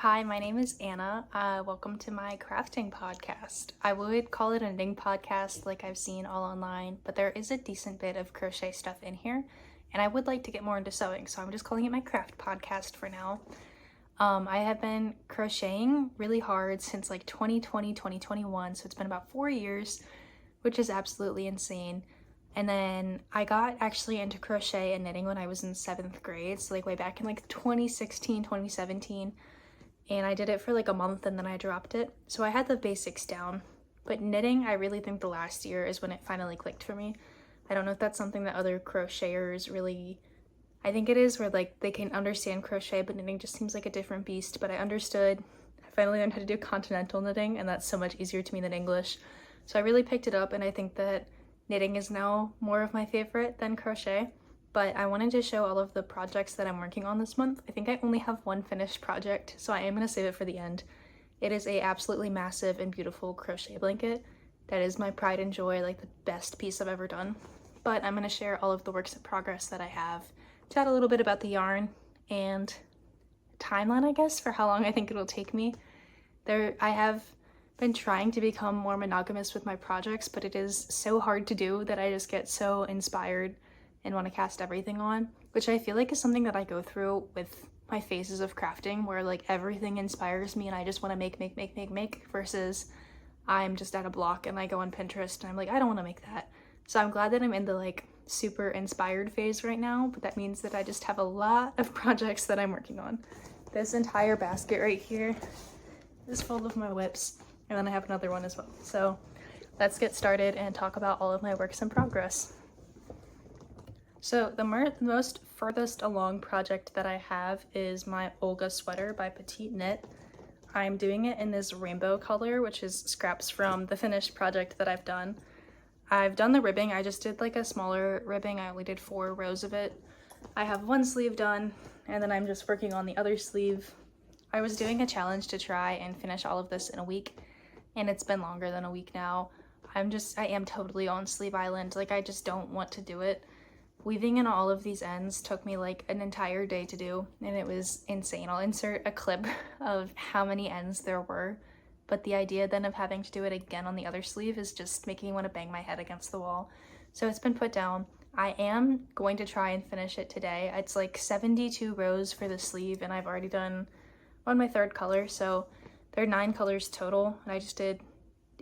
Hi, my name is Anna. Welcome to my crafting podcast. I would call it a knitting podcast like I've seen all online, but there is a decent bit of crochet stuff in here, and I would like to get more into sewing, so I'm just calling it my craft podcast for now. I have been crocheting really hard since like 2020, 2021, so it's been about 4 years, which is absolutely insane. And then I got actually into crochet and knitting when I was in 7th grade, so like way back in like 2016, 2017. And I did it for like a month and then I dropped it. So I had the basics down. But knitting, I really think the last year is when it finally clicked for me. I don't know if that's something that other crocheters really, I think it is, where like they can understand crochet, but knitting just seems like a different beast. But I understood, I finally learned how to do continental knitting, and that's so much easier to me than English. So I really picked it up, and I think that knitting is now more of my favorite than crochet. But I wanted to show all of the projects that I'm working on this month. I think I only have one finished project, so I am going to save it for the end. It is a absolutely massive and beautiful crochet blanket. That is my pride and joy, like the best piece I've ever done. But I'm going to share all of the works in progress that I have, chat a little bit about the yarn, and timeline, I guess, for how long I think it'll take me. I have been trying to become more monogamous with my projects, but it is so hard to do that I just get so inspired and want to cast everything on, which I feel like is something that I go through with my phases of crafting, where like everything inspires me and I just want to make, versus I'm just at a block and I go on Pinterest and I'm like, I don't want to make that. So I'm glad that I'm in the like super inspired phase right now, but that means that I just have a lot of projects that I'm working on. This entire basket right here is full of my whips, and then I have another one as well. So let's get started and talk about all of my works in progress. So the most furthest along project that I have is my Olga sweater by Petite Knit. I'm doing it in this rainbow color, which is scraps from the finished project that I've done. I've done the ribbing. I just did like a smaller ribbing. I only did 4 rows of it. I have one sleeve done, and then I'm just working on the other sleeve. I was doing a challenge to try and finish all of this in a week, and it's been longer than a week now. I am totally on Sleeve Island. Like, I just don't want to do it. Weaving in all of these ends took me like an entire day to do, and it was insane. I'll insert a clip of how many ends there were, but the idea then of having to do it again on the other sleeve is just making me want to bang my head against the wall. So it's been put down. I am going to try and finish it today. It's like 72 rows for the sleeve, and I've already done on my 3rd color, so there are 9 colors total, and I just did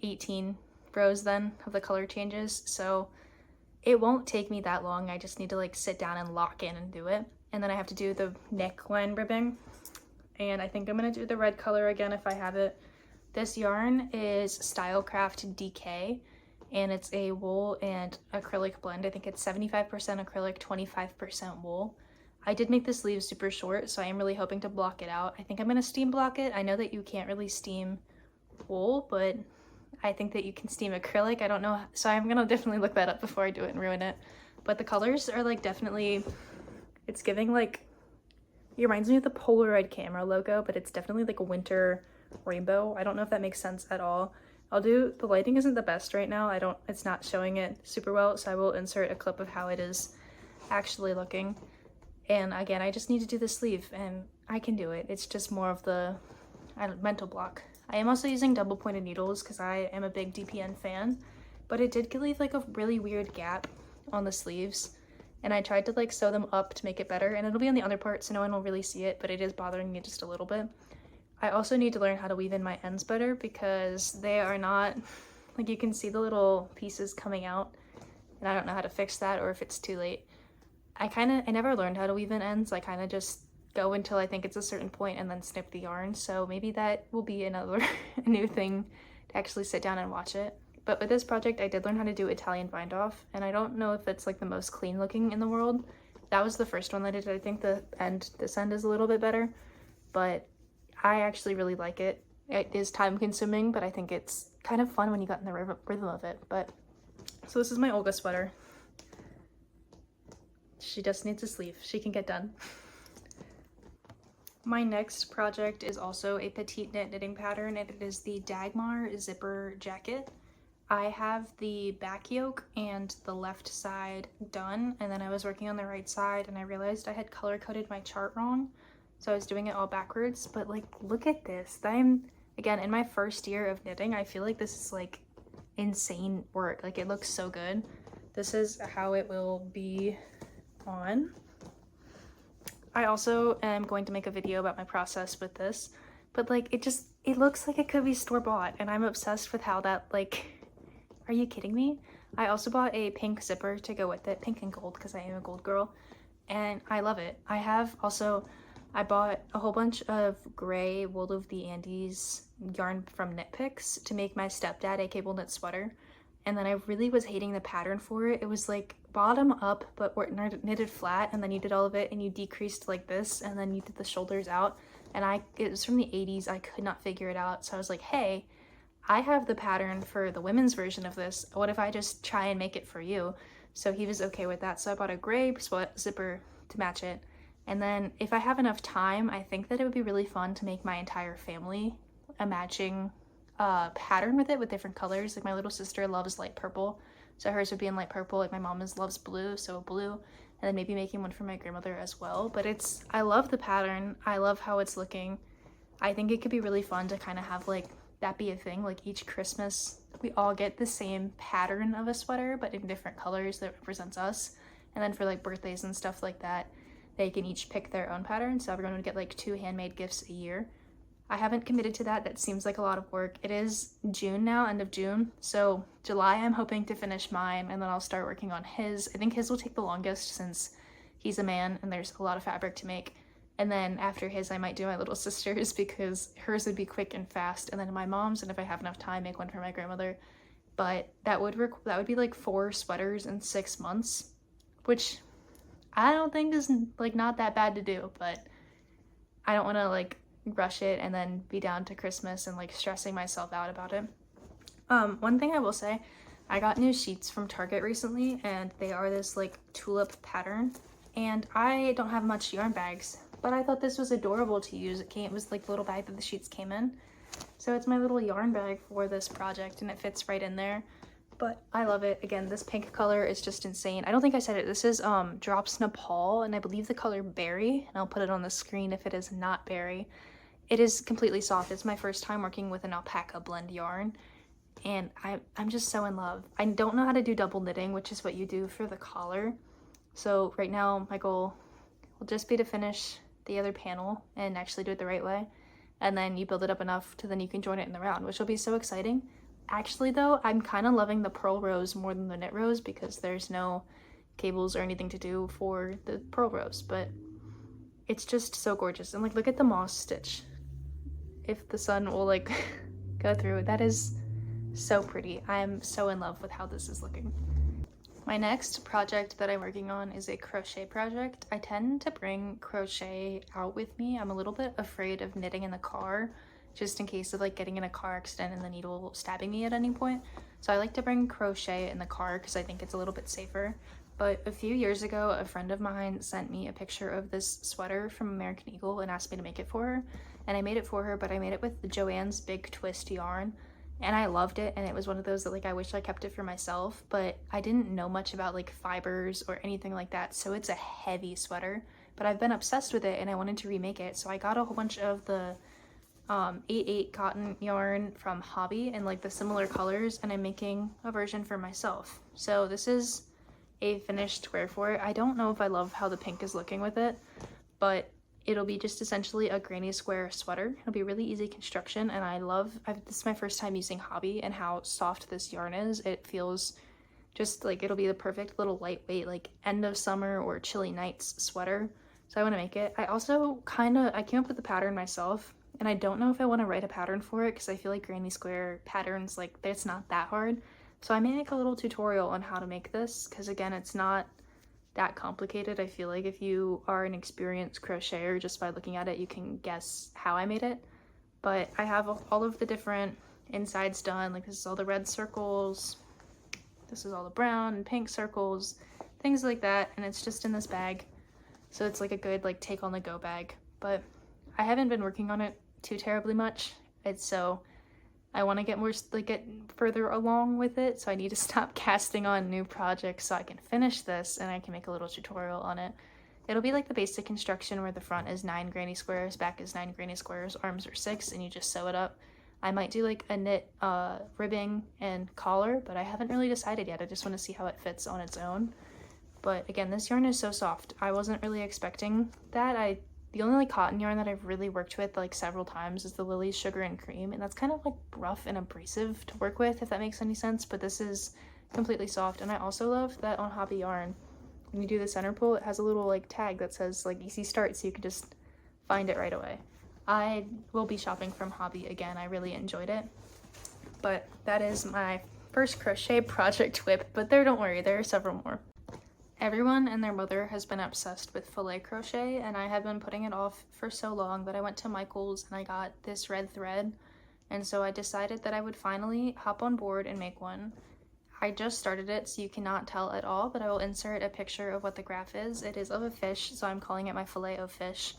18 rows then of the color changes. So it won't take me that long. I just need to like sit down and lock in and do it. And then I have to do the neckline ribbing. And I think I'm gonna do the red color again if I have it. This yarn is Stylecraft DK, and it's a wool and acrylic blend. I think it's 75% acrylic, 25% wool. I did make the sleeves super short, so I am really hoping to block it out. I think I'm gonna steam block it. I know that you can't really steam wool, but I think that you can steam acrylic. I don't know, so I'm gonna definitely look that up before I do it and ruin it. But the colors are like definitely, it's giving like, it reminds me of the Polaroid camera logo, but it's definitely like a winter rainbow. I don't know if that makes sense at all. The lighting isn't the best right now. It's not showing it super well, so I will insert a clip of how it is actually looking. And again, I just need to do the sleeve, and I can do it. It's just more of the mental block. I am also using double pointed needles because I am a big DPN fan, but it did leave like a really weird gap on the sleeves, and I tried to like sew them up to make it better, and it'll be on the other part so no one will really see it, but it is bothering me just a little bit. I also need to learn how to weave in my ends better because they are not, like, you can see the little pieces coming out, and I don't know how to fix that or if it's too late. I never learned how to weave in ends. I kind of just go until I think it's a certain point and then snip the yarn. So maybe that will be another new thing to actually sit down and watch it. But with this project, I did learn how to do Italian bind off, and I don't know if it's like the most clean looking in the world. That was the first one that I did. I think this end is a little bit better, but I actually really like it. It is time consuming, but I think it's kind of fun when you got in the rhythm of it. But so this is my Olga sweater. She just needs a sleeve. She can get done. My next project is also a Petite Knit knitting pattern, and it is the Dagmar zipper jacket. I have the back yoke and the left side done, and then I was working on the right side and I realized I had color coded my chart wrong. so I was doing it all backwards. But like, look at this. I'm, again, in my first year of knitting, I feel like this is like insane work. Like, it looks so good. This is how it will be on. I also am going to make a video about my process with this, but like, it looks like it could be store-bought, and I'm obsessed with how that, like, are you kidding me? I also bought a pink zipper to go with it, pink and gold, because I am a gold girl, and I love it. I bought a whole bunch of gray Wool of the Andes yarn from Knit Picks to make my stepdad a cable knit sweater. And then I really was hating the pattern for it. It was like bottom up, but knitted flat, and then you did all of it and you decreased like this, and then you did the shoulders out. And it was from the 80s. I could not figure it out. So I was like, hey, I have the pattern for the women's version of this. What if I just try and make it for you? So he was okay with that. So I bought a gray zipper to match it. And then if I have enough time, I think that it would be really fun to make my entire family a matching pattern with it, with different colors. Like, my little sister loves light purple, so hers would be in light purple. Like, my mom loves blue, so blue. And then maybe making one for my grandmother as well. But I love the pattern. I love how it's looking. I think it could be really fun to kind of have like that be a thing. Like, each Christmas we all get the same pattern of a sweater, but in different colors that represents us. And then for like birthdays and stuff like that, they can each pick their own pattern. So everyone would get like 2 handmade gifts a year. I haven't committed to that. That seems like a lot of work. It is June now, end of June. So July, I'm hoping to finish mine, and then I'll start working on his. I think his will take the longest since he's a man and there's a lot of fabric to make. And then after his, I might do my little sister's, because hers would be quick and fast. And then my mom's, and if I have enough time, make one for my grandmother. But that would be like 4 sweaters in 6 months, which I don't think is like not that bad to do, but I don't want to like rush it and then be down to Christmas and like stressing myself out about it. One thing I will say, I got new sheets from Target recently, and they are this like tulip pattern, and I don't have much yarn bags, but I thought this was adorable to use. It was like the little bag that the sheets came in, so it's my little yarn bag for this project, and it fits right in there. But I love it. Again, this pink color is just insane. I don't think I said it. This is Drops Nepal, and I believe the color Berry, and I'll put it on the screen if it is not Berry. It is completely soft. It's my first time working with an alpaca blend yarn, and I'm just so in love. I don't know how to do double knitting, which is what you do for the collar. So right now my goal will just be to finish the other panel and actually do it the right way, and then you build it up enough to then you can join it in the round, which will be so exciting. Actually though, I'm kind of loving the purl rows more than the knit rows, because there's no cables or anything to do for the purl rows, but it's just so gorgeous. And like, look at the moss stitch. If the sun will like go through it, that is so pretty. I'm so in love with how this is looking. My next project that I'm working on is a crochet project. I tend to bring crochet out with me. I'm a little bit afraid of knitting in the car, just in case of like getting in a car accident and the needle stabbing me at any point. So I like to bring crochet in the car because I think it's a little bit safer. But a few years ago, a friend of mine sent me a picture of this sweater from American Eagle and asked me to make it for her. And I made it for her, but I made it with the Joann's Big Twist yarn. And I loved it, and it was one of those that like I wish I kept it for myself, but I didn't know much about like fibers or anything like that, so it's a heavy sweater. But I've been obsessed with it and I wanted to remake it, so I got a whole bunch of the 8/8 cotton yarn from Hobby in like the similar colors, and I'm making a version for myself. So this is a finished wear for it. I don't know if I love how the pink is looking with it, but it'll be just essentially a granny square sweater. It'll be really easy construction, and this is my first time using Hobby, and how soft this yarn is. It feels just like it'll be the perfect little lightweight like end of summer or chilly nights sweater. So I want to make it. I also I came up with the pattern myself, and I don't know if I want to write a pattern for it because I feel like granny square patterns, like, it's not that hard. So I may make a little tutorial on how to make this, because again, it's not that complicated. I feel like if you are an experienced crocheter, just by looking at it, you can guess how I made it. But I have all of the different insides done. Like, this is all the red circles, this is all the brown and pink circles, things like that, and it's just in this bag. So it's like a good like take on the go bag. But I haven't been working on it too terribly much. So I want to get further along with it, so I need to stop casting on new projects so I can finish this and I can make a little tutorial on it. It'll be like the basic construction where the front is 9 granny squares, back is 9 granny squares, arms are 6, and you just sew it up. I might do like a knit ribbing and collar, but I haven't really decided yet. I just want to see how it fits on its own. But again, this yarn is so soft. I wasn't really expecting that. The only like cotton yarn that I've really worked with like several times is the Lily's Sugar and Cream, and that's kind of like rough and abrasive to work with, if that makes any sense, but this is completely soft. And I also love that on Hobby Yarn, when you do the center pull, it has a little like tag that says like easy start, so you can just find it right away. I will be shopping from Hobby again. I really enjoyed it. But that is my first crochet project whip, but don't worry, there are several more. Everyone and their mother has been obsessed with filet crochet, and I have been putting it off for so long, but I went to Michael's and I got this red thread, and so I decided that I would finally hop on board and make one. I just started it, so you cannot tell at all, but I will insert a picture of what the graph is. It is of a fish, so I'm calling it my filet of fish.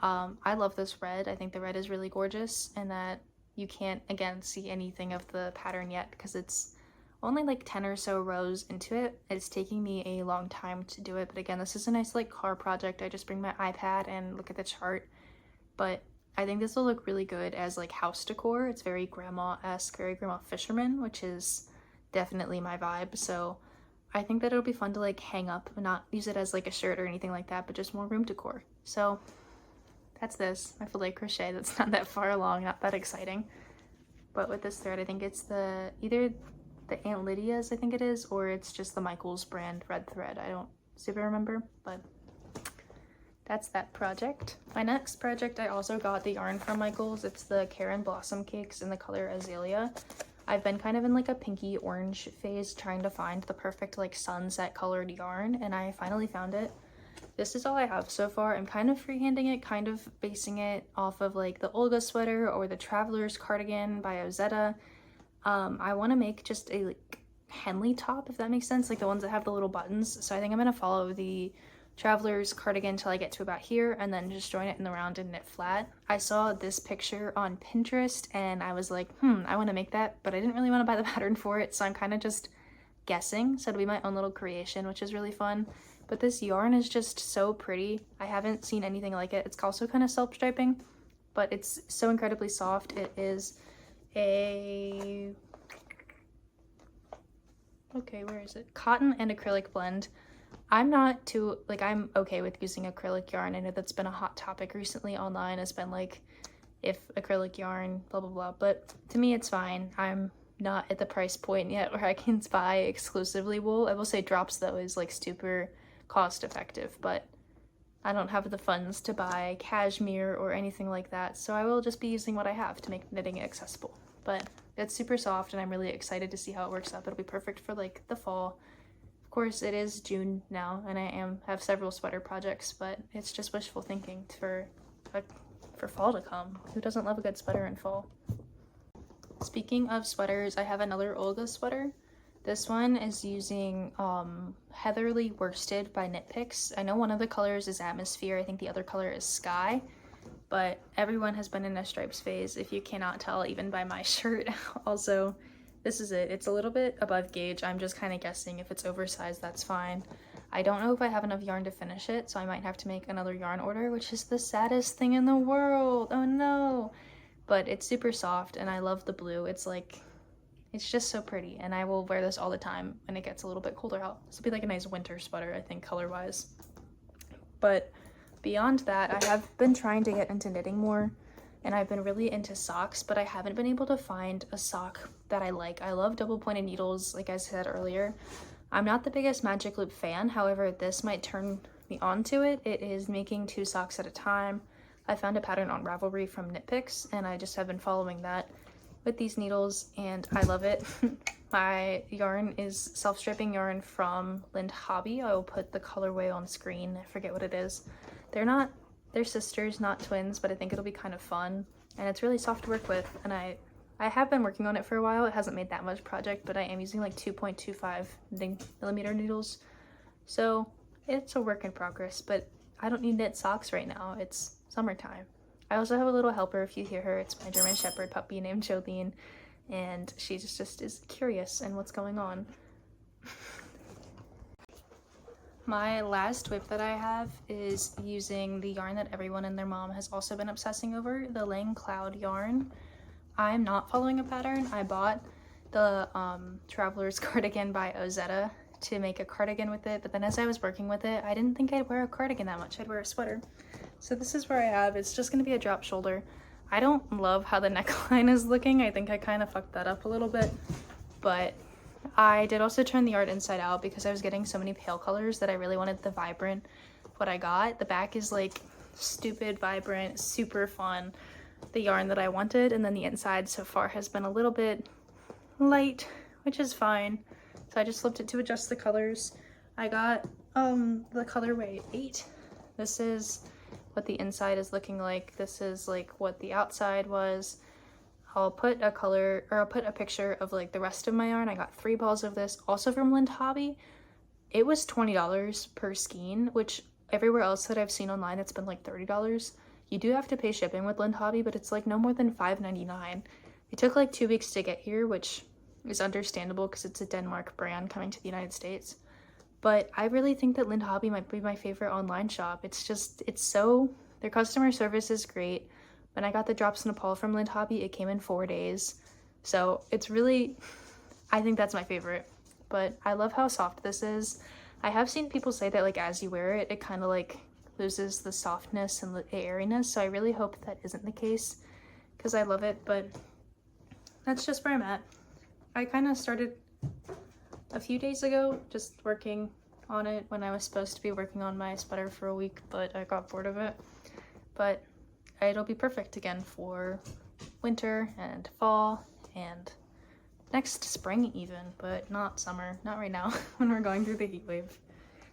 I love this red. I think the red is really gorgeous, and that you can't, again, see anything of the pattern yet because it's only like 10 or so rows into it. It's taking me a long time to do it, but again, this is a nice like car project. I just bring my iPad and look at the chart, but I think this will look really good as like house decor. It's very grandma-esque, very grandma fisherman, which is definitely my vibe. So I think that it'll be fun to like hang up and not use it as like a shirt or anything like that, but just more room decor. So that's this, my filet crochet. That's not that far along, not that exciting. But with this thread, I think it's either the Aunt Lydia's, I think it is, or it's just the Michael's brand red thread. I don't super remember, but that's that project. My next project, I also got the yarn from Michael's. It's the Karen Blossom Cakes in the color Azalea. I've been kind of in like a pinky orange phase trying to find the perfect like sunset colored yarn, and I finally found it. This is all I have so far. I'm kind of freehanding it, kind of basing it off of like the Olga sweater or the Traveler's Cardigan by Ozetta. I want to make just a like Henley top, if that makes sense, like the ones that have the little buttons. So I think I'm going to follow the Traveler's Cardigan till I get to about here and then just join it in the round and knit flat. I saw this picture on Pinterest and I was like, I want to make that, but I didn't really want to buy the pattern for it, so I'm kind of just guessing. So it'll be my own little creation, which is really fun. But this yarn is just so pretty. I haven't seen anything like it. It's also kind of self-striping, but it's so incredibly soft. It is where is it? Cotton and acrylic blend. I'm not too, like, I'm okay with using acrylic yarn. I know that's been a hot topic recently online. It's been like, if acrylic yarn, blah, blah, blah. But to me, it's fine. I'm not at the price point yet where I can buy exclusively wool. I will say drops, though, is like super cost effective, but I don't have the funds to buy cashmere or anything like that, so I will just be using what I have to make knitting accessible. But it's super soft and I'm really excited to see how it works out. It'll be perfect for like the fall. Of course, it is June now and I have several sweater projects, but it's just wishful thinking for fall to come. Who doesn't love a good sweater in fall? Speaking of sweaters, I have another Olga sweater. This one is using Heatherly Worsted by Knit Picks. I know one of the colors is Atmosphere. I think the other color is Sky. But everyone has been in a stripes phase, if you cannot tell even by my shirt. Also, this is it. It's a little bit above gauge. I'm just kind of guessing. If it's oversized, that's fine. I don't know if I have enough yarn to finish it, so I might have to make another yarn order, which is the saddest thing in the world. Oh no! But it's super soft and I love the blue. It's just so pretty, and I will wear this all the time when it gets a little bit colder out. This will be like a nice winter sweater, I think, color-wise. But beyond that, I have been trying to get into knitting more, and I've been really into socks, but I haven't been able to find a sock that I like. I love double-pointed needles, like I said earlier. I'm not the biggest Magic Loop fan, however, this might turn me onto it. It is making 2 socks at a time. I found a pattern on Ravelry from Knit Picks, and I just have been following that with these needles, and I love it. My yarn is self-striping yarn from Lind Hobby. I will put the colorway on screen. I forget what it is. They're sisters, not twins, but I think it'll be kind of fun, and it's really soft to work with, and I have been working on it for a while. It hasn't made that much project, but I am using like 2.25 millimeter needles, so it's a work in progress, but I don't need knit socks right now. It's summertime. I also have a little helper, if you hear her. It's my German Shepherd puppy named Jolene, and she just is curious in what's going on. My last whip that I have is using the yarn that everyone and their mom has also been obsessing over, the Lang Cloud yarn. I'm not following a pattern. I bought the Traveler's cardigan by Ozetta to make a cardigan with it, but then as I was working with it, I didn't think I'd wear a cardigan that much. I'd wear a sweater. So this is where I have, it's just gonna be a drop shoulder. I don't love how the neckline is looking. I think I kind of fucked that up a little bit, but I did also turn the art inside out because I was getting so many pale colors that I really wanted the vibrant what I got. The back is like stupid vibrant, super fun, the yarn that I wanted, and then the inside so far has been a little bit light, which is fine. So I just flipped it to adjust the colors. I got the colorway 8. This is what the inside is looking like. This is like what the outside was. I'll put a color, or I'll put a picture of like the rest of my yarn. I got 3 balls of this, also from Lind Hobby. It was $20 per skein, which everywhere else that I've seen online, it's been like $30. You do have to pay shipping with Lind Hobby, but it's like no more than $5.99. It took like 2 weeks to get here, which is understandable because it's a Denmark brand coming to the United States. But I really think that Lind Hobby might be my favorite online shop. It's just, their customer service is great. When I got the Drops Nepal from Lind Hobby, it came in 4 days. So it's really, I think that's my favorite. But I love how soft this is. I have seen people say that like as you wear it, it kind of like loses the softness and the airiness. So I really hope that isn't the case because I love it. But that's just where I'm at. I kind of started a few days ago just working on it when I was supposed to be working on my sweater for a week, but I got bored of it. But it'll be perfect again for winter and fall and next spring even, but not summer, not right now when we're going through the heat wave.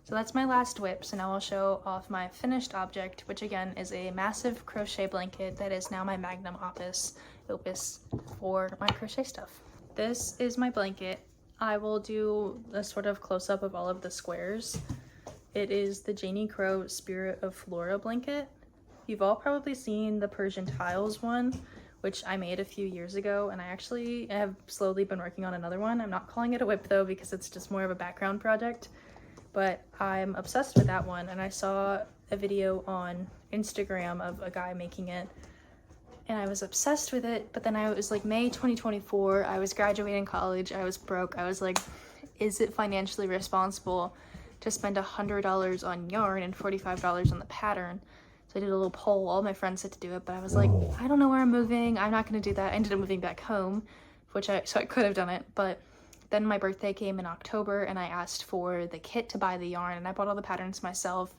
So that's my last whip. So now I'll show off my finished object, which again is a massive crochet blanket that is now my magnum opus for my crochet stuff. This is my blanket. I will do a sort of close-up of all of the squares. It is the Janie Crow Spirit of Flora blanket. You've all probably seen the Persian tiles one, which I made a few years ago, and I actually have slowly been working on another one. I'm not calling it a whip though because it's just more of a background project, but I'm obsessed with that one. And I saw a video on Instagram of a guy making it, and I was obsessed with it. But then I was like, May 2024, I was graduating college, I was broke. I was like, is it financially responsible to spend $100 on yarn and $45 on the pattern? So I did a little poll. All my friends said to do it, but I was like, I don't know where I'm moving. I'm not going to do that. I ended up moving back home, so I could have done it. But then my birthday came in October and I asked for the kit to buy the yarn, and I bought all the patterns myself.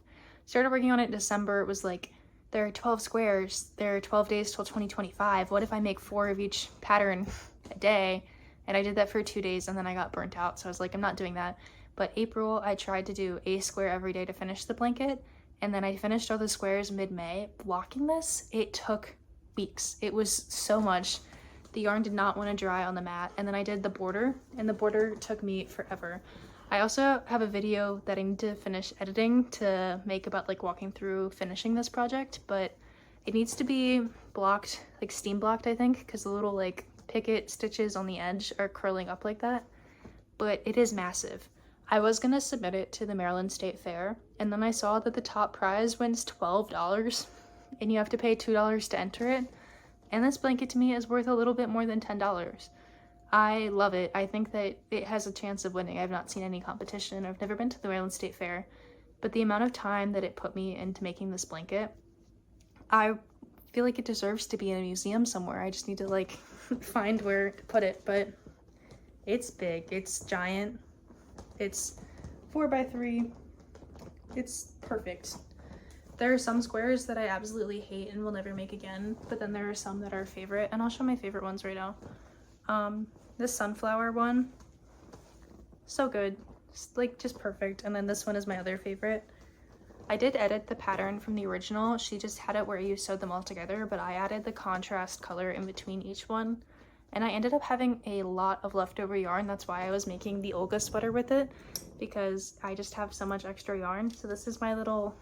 Started working on it in December. It was like, there are 12 squares. There are 12 days till 2025. What if I make 4 of each pattern a day? And I did that for 2 days and then I got burnt out. So I was like, I'm not doing that. But April, I tried to do a square every day to finish the blanket. And then I finished all the squares mid-May. Blocking this, it took weeks. It was so much. The yarn did not want to dry on the mat. And then I did the border, and the border took me forever. I also have a video that I need to finish editing to make about like walking through finishing this project, but it needs to be blocked, like steam blocked, I think, because the little like picket stitches on the edge are curling up like that. But it is massive. I was gonna submit it to the Maryland State Fair, and then I saw that the top prize wins $12, and you have to pay $2 to enter it. And this blanket to me is worth a little bit more than $10. I love it. I think that it has a chance of winning. I've not seen any competition. I've never been to the Maryland State Fair, but the amount of time that it put me into making this blanket, I feel like it deserves to be in a museum somewhere. I just need to like find where to put it, but it's big, it's giant. It's 4x3. It's perfect. There are some squares that I absolutely hate and will never make again, but then there are some that are favorite, and I'll show my favorite ones right now. This sunflower one, so good, just perfect. And then this one is my other favorite. I did edit the pattern from the original. She just had it where you sewed them all together, but I added the contrast color in between each one. And I ended up having a lot of leftover yarn. That's why I was making the Olga sweater with it, because I just have so much extra yarn. So this is my little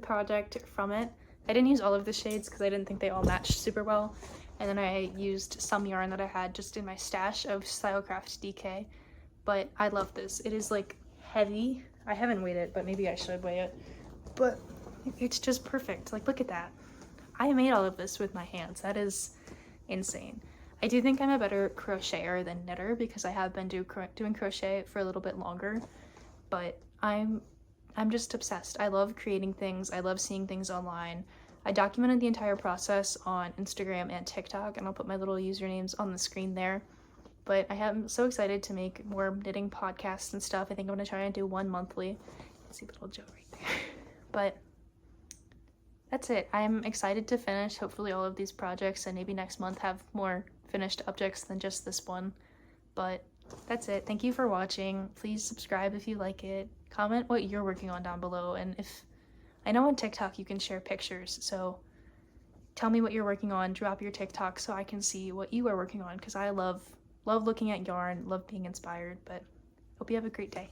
project from it. I didn't use all of the shades because I didn't think they all matched super well. And then I used some yarn that I had just in my stash of Stylecraft DK. But I love this. It is like heavy. I haven't weighed it, but maybe I should weigh it. But it's just perfect. Like, look at that. I made all of this with my hands. That is insane. I do think I'm a better crocheter than knitter because I have been doing crochet for a little bit longer, but I'm just obsessed. I love creating things. I love seeing things online. I documented the entire process on Instagram and TikTok, and I'll put my little usernames on the screen there. But I am so excited to make more knitting podcasts and stuff. I think I'm going to try and do one monthly. You can see little Joe right there. But that's it. I'm excited to finish hopefully all of these projects and maybe next month have more finished objects than just this one. But that's it. Thank you for watching. Please subscribe if you like it. Comment what you're working on down below, and if I know on TikTok you can share pictures, so tell me what you're working on. Drop your TikTok so I can see what you are working on, because I love looking at yarn, love being inspired. But hope you have a great day.